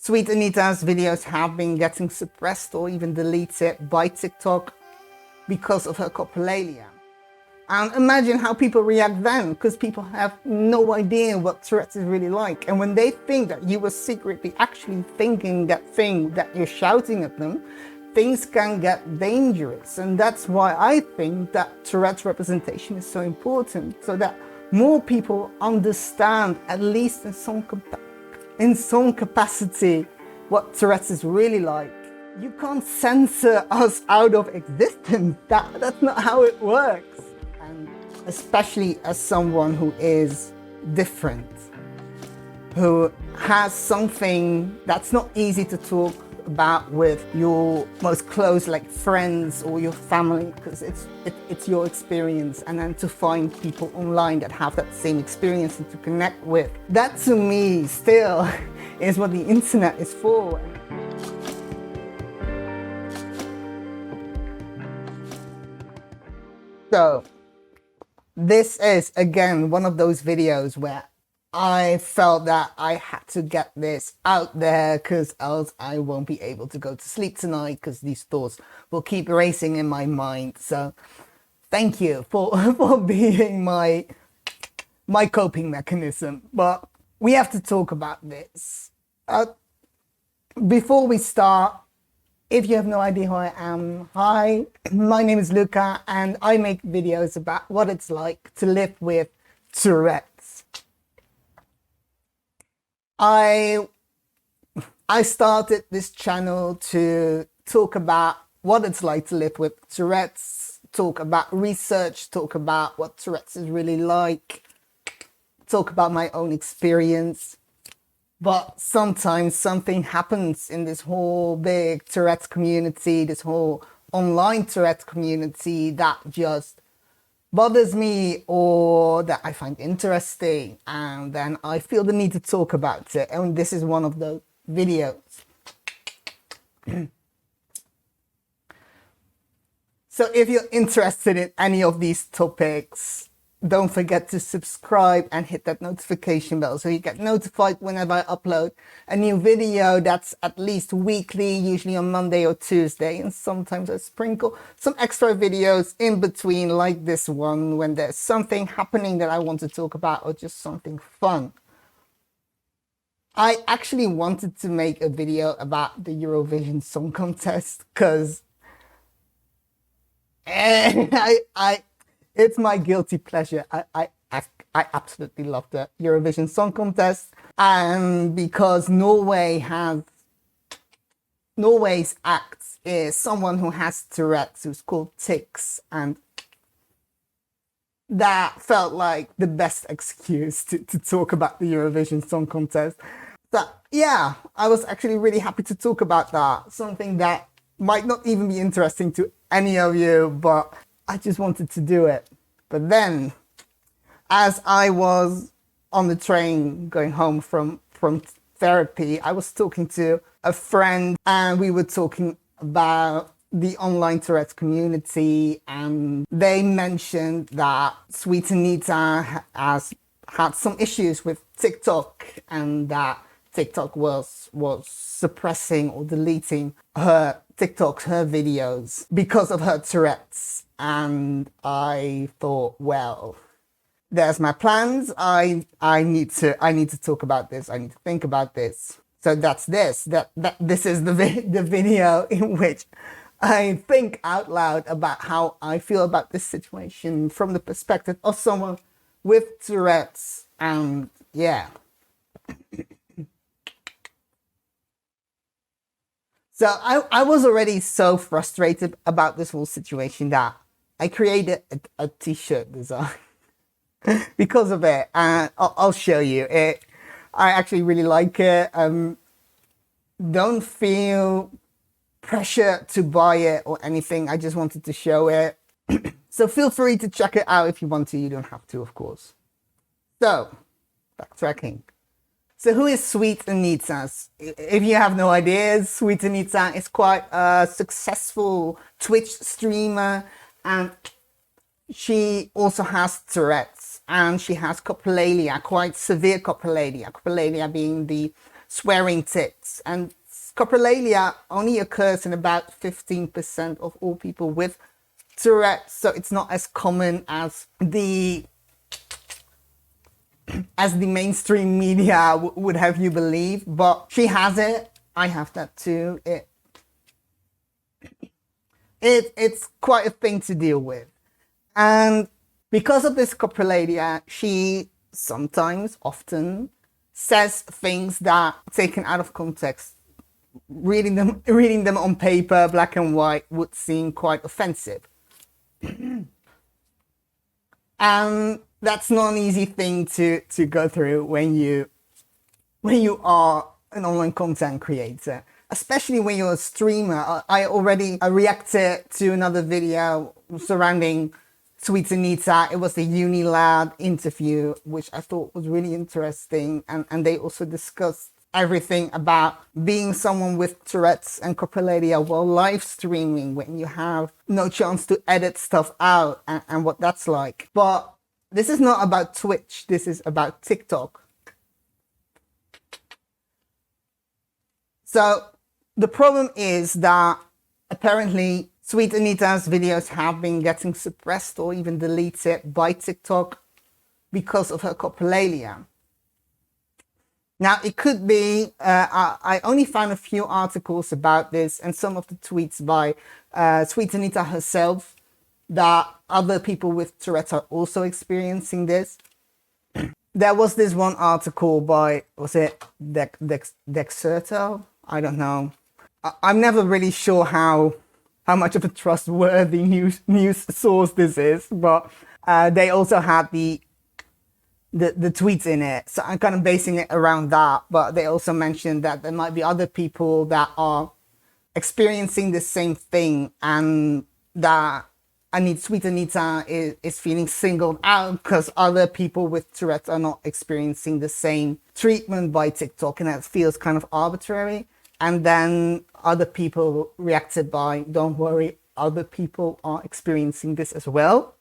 Sweet Anita's videos have been getting suppressed or even deleted by TikTok because of her coprolalia. And imagine how people react then, because people have no idea what Tourette's is really like. And when they think that you were secretly actually thinking that thing that you're shouting at them, things can get dangerous. And that's why I think that Tourette's representation is so important, so that more people understand, at least in some capacity, what Tourette's is really like. You can't censor us out of existence. That's not how it works. And especially as someone who is different, who has something that's not easy to talk about with your most close, like friends or your family, because it's your experience, and then to find people online that have that same experience and to connect with, that to me still is what the internet is for. So this is again one of those videos where I felt that I had to get this out there, because else I won't be able to go to sleep tonight, because these thoughts will keep racing in my mind. So thank you for being my coping mechanism. But we have to talk about this. Before we start, if you have no idea who I am, hi, my name is Luca, and I make videos about what it's like to live with Tourette's. I started this channel to talk about what it's like to live with Tourette's, talk about research, talk about what Tourette's is really like, talk about my own experience. But sometimes something happens in this whole big Tourette's community, this whole online Tourette's community, that just bothers me or that I find interesting, and then I feel the need to talk about it, and this is one of those videos. So if you're interested in any of these topics, don't forget to subscribe and hit that notification bell so you get notified whenever I upload a new video. That's at least weekly, usually on Monday or Tuesday, and sometimes I sprinkle some extra videos in between, like this one, when there's something happening that I want to talk about or just something fun. I actually wanted to make a video about the Eurovision Song Contest, because it's my guilty pleasure. I absolutely love the Eurovision Song Contest, and because Norway's act is someone who has Tourette's, who's called Tics, and that felt like the best excuse to talk about the Eurovision Song Contest. So yeah, I was actually really happy to talk about that, something that might not even be interesting to any of you, but I just wanted to do it. But then, as I was on the train going home from therapy, I was talking to a friend, and we were talking about the online Tourette's community, and they mentioned that Sweet Anita has had some issues with TikTok, and that TikTok was suppressing or deleting her TikToks, her videos, because of her Tourette's. And I thought, well, there's my plans. I need to talk about this. I need to think about this. So that's this. This is the video in which I think out loud about how I feel about this situation from the perspective of someone with Tourette's. And yeah. So I was already so frustrated about this whole situation that I created a t-shirt design because of it, and I'll show you it. I actually really like it. Don't feel pressure to buy it or anything. I just wanted to show it. So feel free to check it out if you want to. You don't have to, of course. So, backtracking. So who is Sweet Anita? If you have no ideas, Sweet Anita is quite a successful Twitch streamer, and she also has Tourette's, and she has coprolalia, quite severe coprolalia. Coprolalia being the swearing tics. And coprolalia only occurs in about 15% of all people with Tourette's, so it's not as common as the mainstream media would have you believe. But she has it. I have that too. It's quite a thing to deal with. And because of this coprolalia, she sometimes, often, says things that, taken out of context, reading them on paper, black and white, would seem quite offensive. And that's not an easy thing to go through when you are an online content creator, especially when you're a streamer. I reacted to another video surrounding Sweet Anita. It was the Unilad interview, which I thought was really interesting. And they also discussed everything about being someone with Tourette's and coprolalia while live streaming when you have no chance to edit stuff out and what that's like. But this is not about Twitch. This is about TikTok. So the problem is that apparently Sweet Anita's videos have been getting suppressed or even deleted by TikTok because of her coprolalia. Now, it could be, I only found a few articles about this and some of the tweets by Sweet Anita herself, that other people with Tourette are also experiencing this. There was this one article by, was it Dexerto? I don't know. I'm never really sure how much of a trustworthy news source this is, but they also had the tweets in it, so I'm kind of basing it around that. But they also mentioned that there might be other people that are experiencing the same thing, and that Sweet Anita is feeling singled out because other people with Tourette's are not experiencing the same treatment by TikTok, and that feels kind of arbitrary. And then other people reacted by, don't worry, other people are experiencing this as well.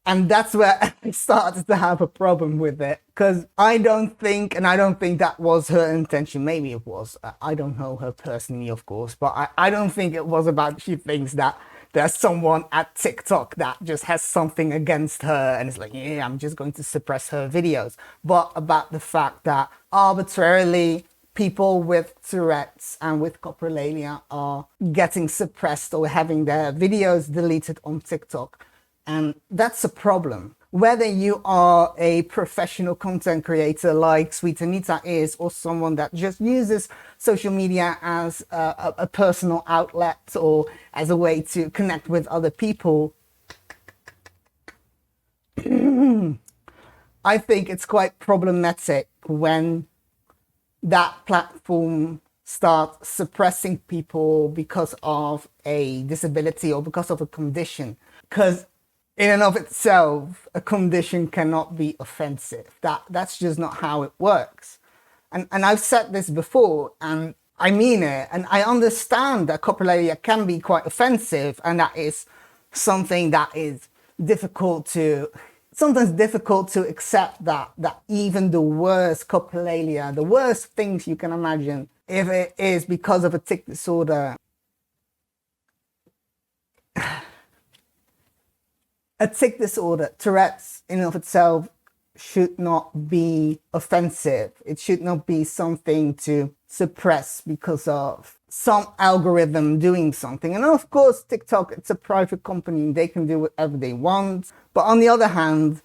And that's where I started to have a problem with it, because I don't think that was her intention. Maybe it was. I don't know her personally, of course, but I don't think it was about she thinks that there's someone at TikTok that just has something against her and is like, yeah, I'm just going to suppress her videos. But about the fact that arbitrarily people with Tourette's and with coprolalia are getting suppressed or having their videos deleted on TikTok. And that's a problem. Whether you are a professional content creator like Sweet Anita is, or someone that just uses social media as a personal outlet or as a way to connect with other people, I think it's quite problematic when that platform starts suppressing people because of a disability or because of a condition. Because in and of itself, a condition cannot be offensive. That's just not how it works. And I've said this before, and I mean it. And I understand that coprolalia can be quite offensive, and that is something that is sometimes difficult to accept, that even the worst coprolalia, the worst things you can imagine, if it is because of a tic disorder, a tic disorder, Tourette's in and of itself should not be offensive. It should not be something to suppress because of some algorithm doing something. And of course, TikTok, it's a private company. They can do whatever they want. But on the other hand,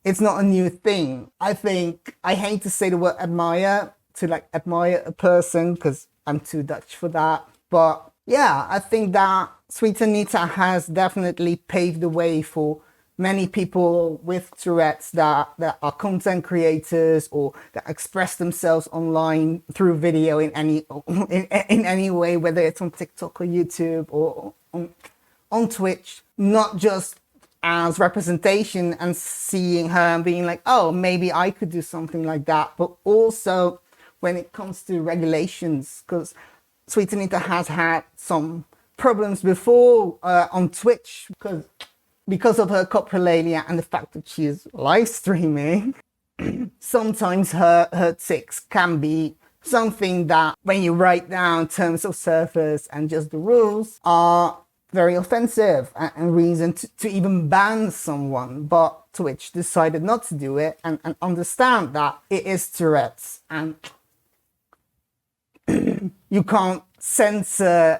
it's not a new thing. I hate to say the word admire, to admire a person, because I'm too Dutch for that. But yeah, I think that Sweet Anita has definitely paved the way for many people with Tourette's that are content creators or that express themselves online through video in any way, whether it's on TikTok or YouTube or on Twitch, not just as representation and seeing her and being like, oh, maybe I could do something like that, but also when it comes to regulations, because Sweet Anita has had some problems before on Twitch because of her coprolalia and the fact that she is live streaming. sometimes her tics can be something that when you write down terms of service and just the rules are very offensive and reason to even ban someone. But Twitch decided not to do it and understand that it is Tourette's and you can't censor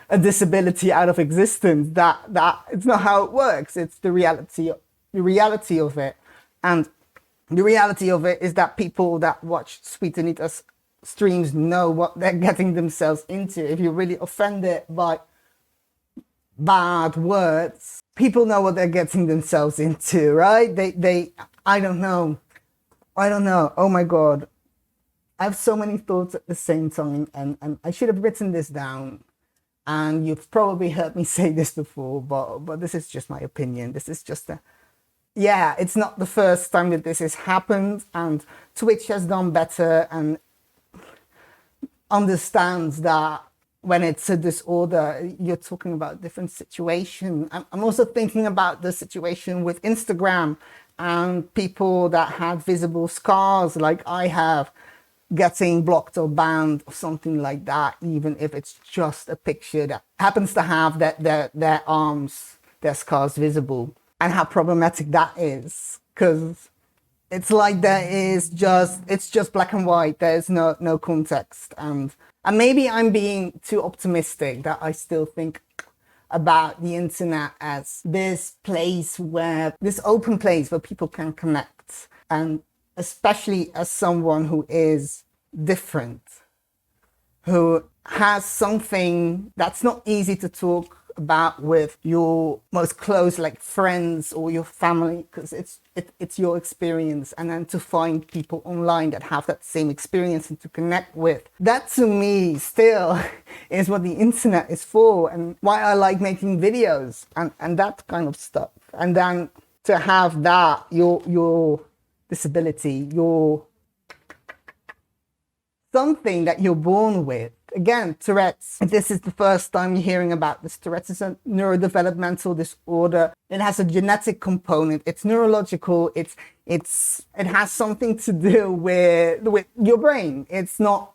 a disability out of existence. That it's not how it works. It's the reality of it. And the reality of it is that people that watch Sweet Anita's streams know what they're getting themselves into. If you're really offended by bad words, people know what they're getting themselves into, right? I don't know. Oh my God. I have so many thoughts at the same time, and I should have written this down. And you've probably heard me say this before, but this is just my opinion. This is just yeah, it's not the first time that this has happened, and Twitch has done better and understands that when it's a disorder, you're talking about a different situation. I'm also thinking about the situation with Instagram and people that have visible scars like I have, getting blocked or banned or something like that, even if it's just a picture that happens to have their arms, their scars visible, and how problematic that is, because it's like it's just black and white. There's no context, and maybe I'm being too optimistic that I still think about the internet as this open place where people can connect. And especially as someone who is different, who has something that's not easy to talk about with your most close, like friends or your family, because it's your experience, and then to find people online that have that same experience and to connect with, that to me still is what the internet is for, and why I like making videos and that kind of stuff. And then to have that, your disability, your something that you're born with. Again, Tourette's. If this is the first time you're hearing about this, Tourette's is a neurodevelopmental disorder. It has a genetic component. It's neurological. It has something to do with your brain. It's not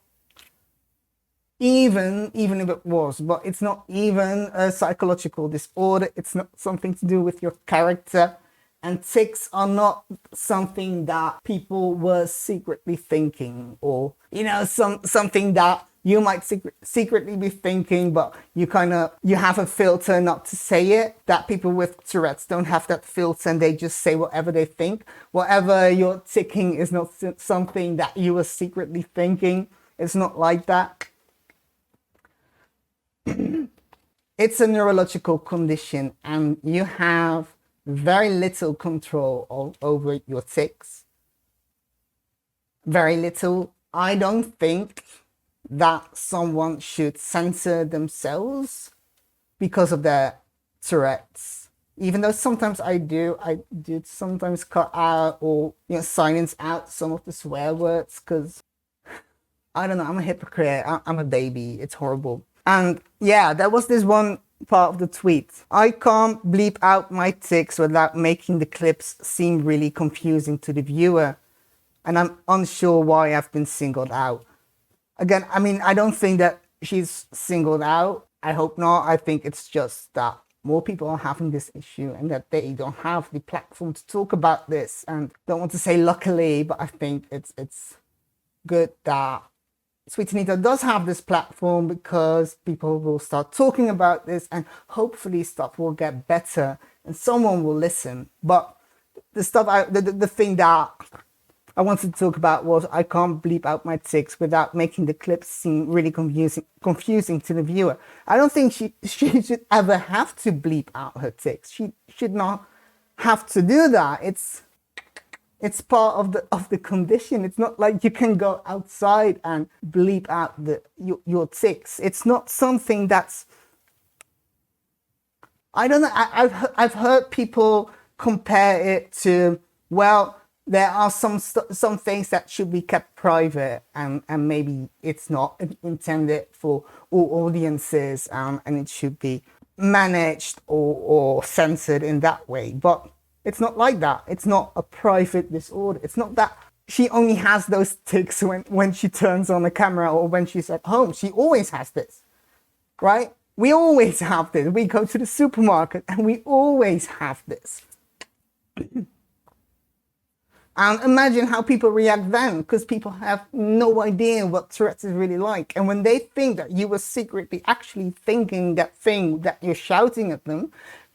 even if it was, but it's not even a psychological disorder. It's not something to do with your character. And tics are not something that people were secretly thinking, or, something that you might secretly be thinking, but you have a filter not to say it. That people with Tourette's don't have that filter, and they just say whatever they think. Whatever you're ticking is not something that you were secretly thinking. It's not like that. It's a neurological condition, and you have very little control over your tics. Very little. I don't think that someone should censor themselves because of their Tourette's. Even though sometimes I do sometimes cut out or silence out some of the swear words, because I don't know, I'm a hypocrite. I'm a baby. It's horrible. And yeah, there was this one part of the tweet. I can't bleep out my tics without making the clips seem really confusing to the viewer, and I'm unsure why I've been singled out. Again, I don't think that she's singled out. I hope not. I think it's just that more people are having this issue and that they don't have the platform to talk about this. And don't want to say luckily, but I think it's good that Sweet Anita does have this platform, because people will start talking about this and hopefully stuff will get better and someone will listen. But the thing that I wanted to talk about was I can't bleep out my tics without making the clips seem really confusing to the viewer. I don't think she should ever have to bleep out her tics. She should not have to do that. It's part of the condition. It's not like you can go outside and bleep out your tics. It's not something that's, I don't know. I've heard people compare it to, well, there are some things that should be kept private, and maybe it's not intended for all audiences, and it should be managed or censored in that way. But It's not like that. It's not a private disorder. It's not that she only has those tics when she turns on the camera or when she's at home. She always has this, right? We always have this. We go to the supermarket and we always have this. And imagine how people react then, because people have no idea what Tourette's is really like. And when they think that you were secretly actually thinking that thing that you're shouting at them,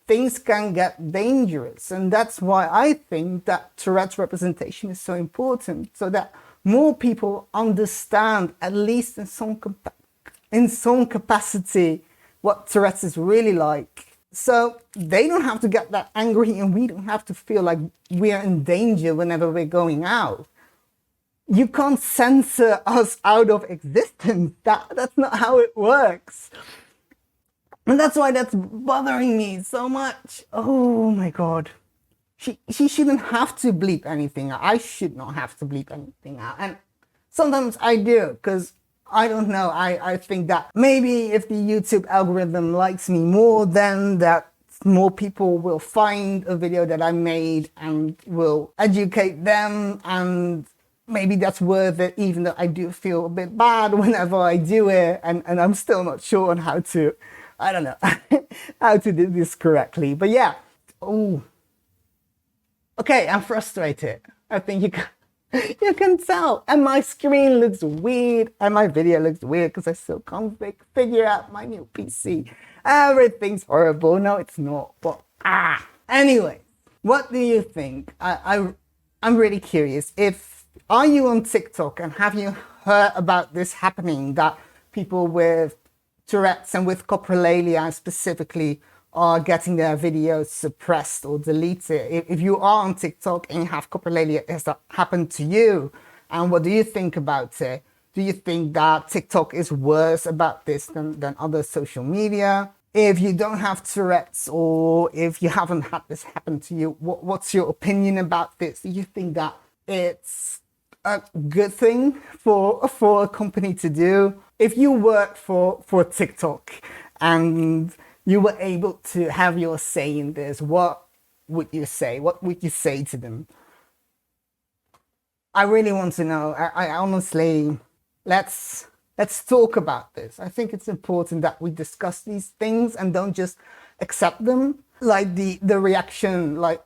things can get dangerous. And that's why I think that Tourette's representation is so important, so that more people understand, at least in some capacity, what Tourette's is really like. So they don't have to get that angry and we don't have to feel like we're in danger whenever we're going out. You can't censor us out of existence. That's not how it works. And that's why that's bothering me so much. Oh my God. She shouldn't have to bleep anything out. I should not have to bleep anything out. And sometimes I do, because I don't know. I think that maybe if the YouTube algorithm likes me more, then that more people will find a video that I made and will educate them, and maybe that's worth it, even though I do feel a bit bad whenever I do it, and I'm still not sure on how to, I don't know, how to do this correctly. But yeah, oh, okay, I'm frustrated. I think you can tell, and my screen looks weird, and my video looks weird because I still can't figure out my new PC. Everything's horrible. No, it's not. But anyway, what do you think? I'm really curious. Are you on TikTok and have you heard about this happening, that people with Tourette's and with coprolalia specifically are getting their videos suppressed or deleted? If you are on TikTok and you have coprolalia, has that happened to you? And what do you think about it? Do you think that TikTok is worse about this than other social media? If you don't have Tourette's, or if you haven't had this happen to you, what's your opinion about this? Do you think that it's a good thing for a company to do? If you work for TikTok and you were able to have your say in this, what would you say? What would you say to them? I really want to know. I honestly, let's talk about this. I think it's important that we discuss these things and don't just accept them. Like the reaction, like,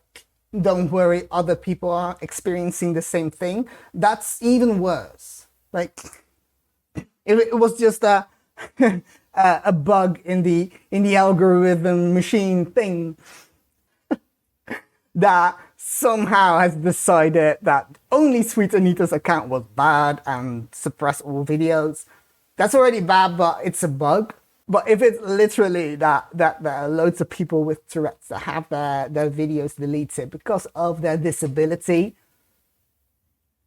don't worry, other people are experiencing the same thing. That's even worse. Like, it was just a bug in the algorithm machine thing that somehow has decided that only Sweet Anita's account was bad and suppressed all videos. That's already bad, but it's a bug. But if it's literally that there are loads of people with Tourette's that have their videos deleted because of their disability,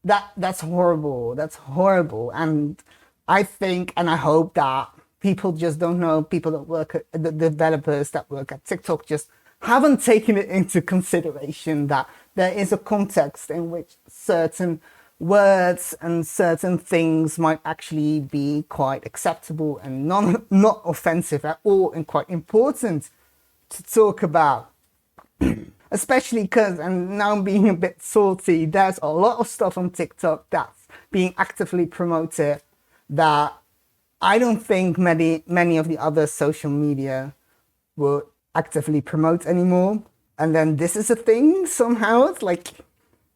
that's horrible. That's horrible. And I think and I hope that people just don't know, people that work at the developers that work at TikTok just haven't taken it into consideration that there is a context in which certain words and certain things might actually be quite acceptable and not offensive at all, and quite important to talk about. Especially because, and now I'm being a bit salty, there's a lot of stuff on TikTok that's being actively promoted that I don't think many of the other social media would actively promote anymore. And then this is a thing somehow. It's like,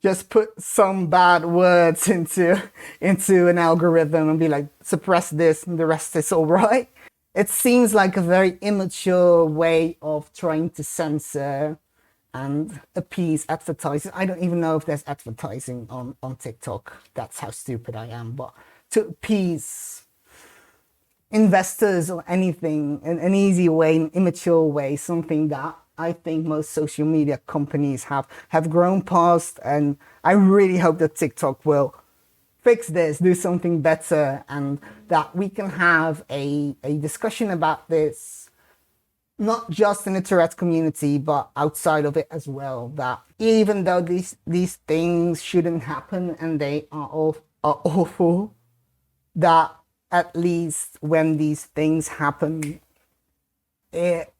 just put some bad words into an algorithm and be like, suppress this and the rest is all right. It seems like a very immature way of trying to censor and appease advertisers. I don't even know if there's advertising on TikTok. That's how stupid I am. But to appease investors or anything in an easy way, an immature way, something that I think most social media companies have grown past. And I really hope that TikTok will fix this, do something better, and that we can have a discussion about this, not just in the Tourette community, but outside of it as well. That even though these things shouldn't happen and they are awful, that at least when these things happen, it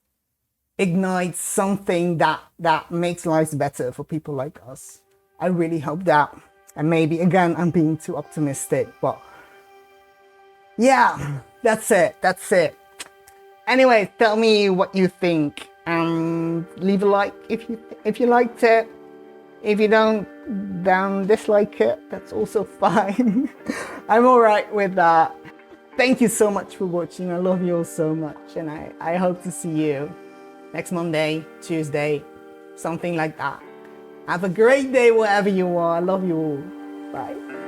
ignites something that makes lives better for people like us. I really hope that. And maybe again, I'm being too optimistic, but yeah, that's it. Anyway, tell me what you think, and leave a like if you liked it. If you don't, then dislike it. That's also fine. I'm all right with that. Thank you so much for watching. I love you all so much, and I hope to see you next Monday, Tuesday, something like that. Have a great day wherever you are. I love you all. Bye.